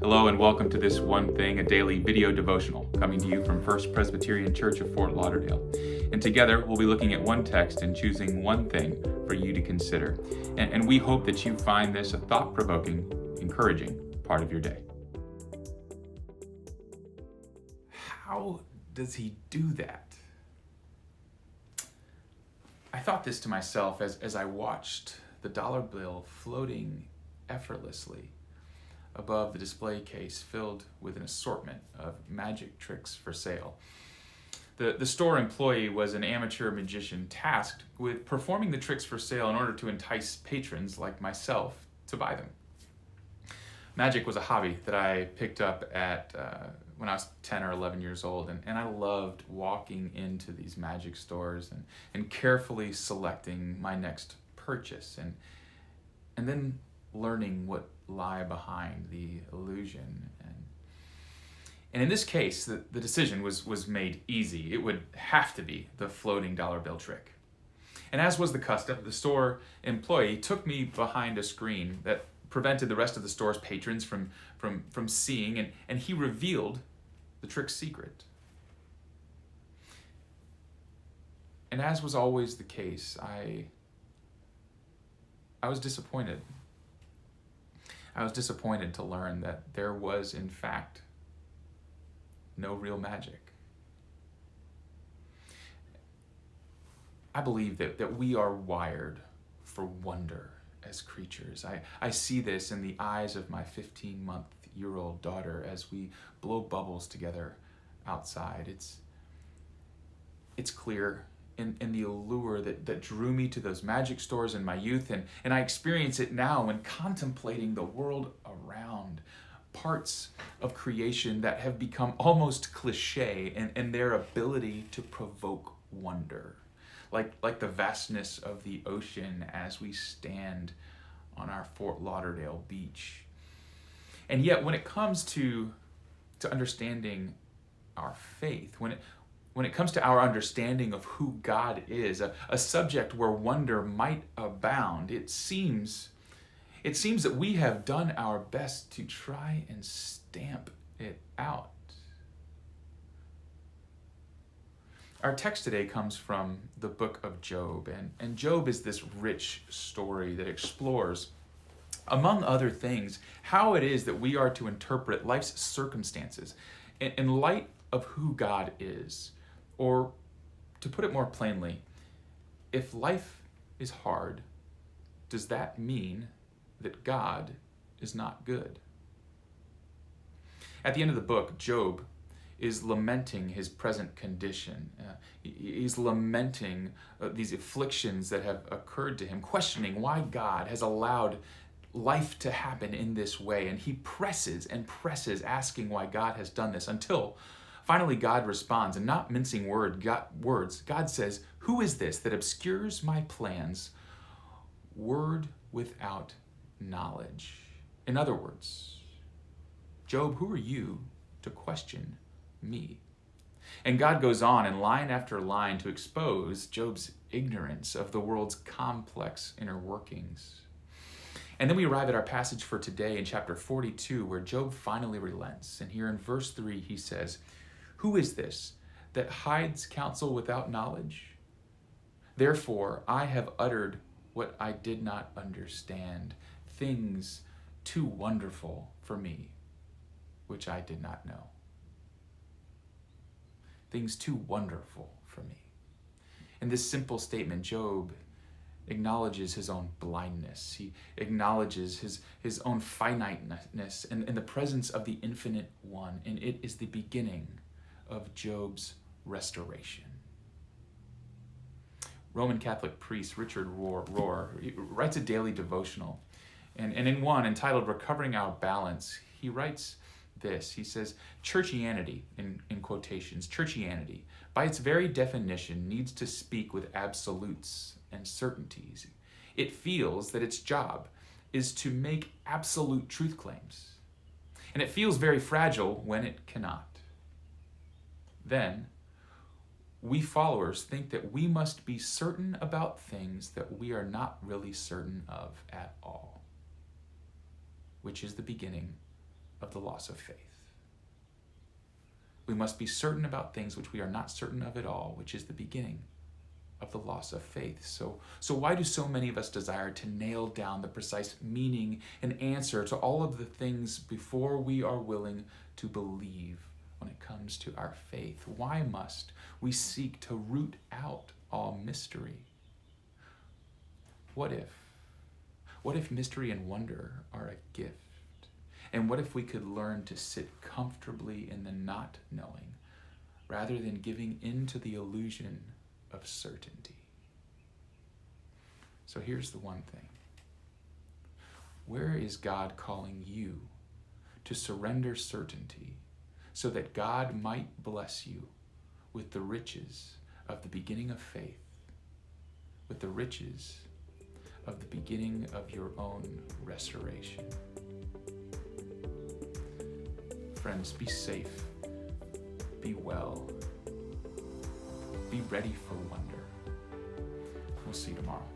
Hello and welcome to This One Thing, a daily video devotional coming to you from First Presbyterian Church of Fort Lauderdale. And together we'll be looking at one text and choosing one thing for you to consider. And we hope that you find this a thought-provoking, encouraging part of your day. How does he do that? I thought this to myself as I watched the dollar bill floating effortlessly above the display case filled with an assortment of magic tricks for sale. The store employee was an amateur magician tasked with performing the tricks for sale in order to entice patrons like myself to buy them. Magic was a hobby that I picked up at when I was 10 or 11 years old, and I loved walking into these magic stores and carefully selecting my next purchase and then learning what lie behind the illusion. And in this case, the decision was made easy. It would have to be the floating dollar bill trick. And as was the custom, the store employee took me behind a screen that prevented the rest of the store's patrons from seeing, and he revealed the trick's secret. And as was always the case, I was disappointed. I was disappointed to learn that there was, in fact, no real magic. I believe that we are wired for wonder as creatures. I see this in the eyes of my 15-month-year-old daughter as we blow bubbles together outside. It's clear in the allure that drew me to those magic stores in my youth, and I experience it now when contemplating the world around, parts of creation that have become almost cliche in their ability to provoke wonder, like the vastness of the ocean as we stand on our Fort Lauderdale beach. And yet when it comes to understanding our faith, when it comes to our understanding of who God is, a subject where wonder might abound, it seems that we have done our best to try and stamp it out. Our text today comes from the book of Job, and Job is this rich story that explores, among other things, how it is that we are to interpret life's circumstances in light of who God is. Or, to put it more plainly, if life is hard, does that mean that God is not good? At the end of the book, Job is lamenting his present condition. He's lamenting these afflictions that have occurred to him, questioning why God has allowed life to happen in this way. And he presses and presses, asking why God has done this, until finally God responds, and not mincing words, God says, "Who is this that obscures my plans? Word without knowledge." In other words, Job, who are you to question me? And God goes on in line after line to expose Job's ignorance of the world's complex inner workings. And then we arrive at our passage for today in chapter 42, where Job finally relents. And here in verse 3, he says, "Who is this that hides counsel without knowledge? Therefore, I have uttered what I did not understand, things too wonderful for me, which I did not know." Things too wonderful for me. In this simple statement, Job acknowledges his own blindness. He acknowledges his own finiteness and the presence of the infinite one, and it is the beginning of Job's restoration. Roman Catholic priest Richard Rohr writes a daily devotional, and in one entitled "Recovering Our Balance," he writes this. He says, "Churchianity," in quotations, churchianity, by its very definition, needs to speak with absolutes and certainties. It feels that its job is to make absolute truth claims, and it feels very fragile when it cannot. Then, we followers think that we must be certain about things that we are not really certain of at all, which is the beginning of the loss of faith. We must be certain about things which we are not certain of at all, which is the beginning of the loss of faith. So why do so many of us desire to nail down the precise meaning and answer to all of the things before we are willing to believe when it comes to our faith? Why must we seek to root out all mystery? What if mystery and wonder are a gift? And what if we could learn to sit comfortably in the not knowing rather than giving in to the illusion of certainty? So here's the one thing. Where is God calling you to surrender certainty so that God might bless you with the riches of the beginning of faith, with the riches of the beginning of your own restoration? Friends, be safe, be well, be ready for wonder. We'll see you tomorrow.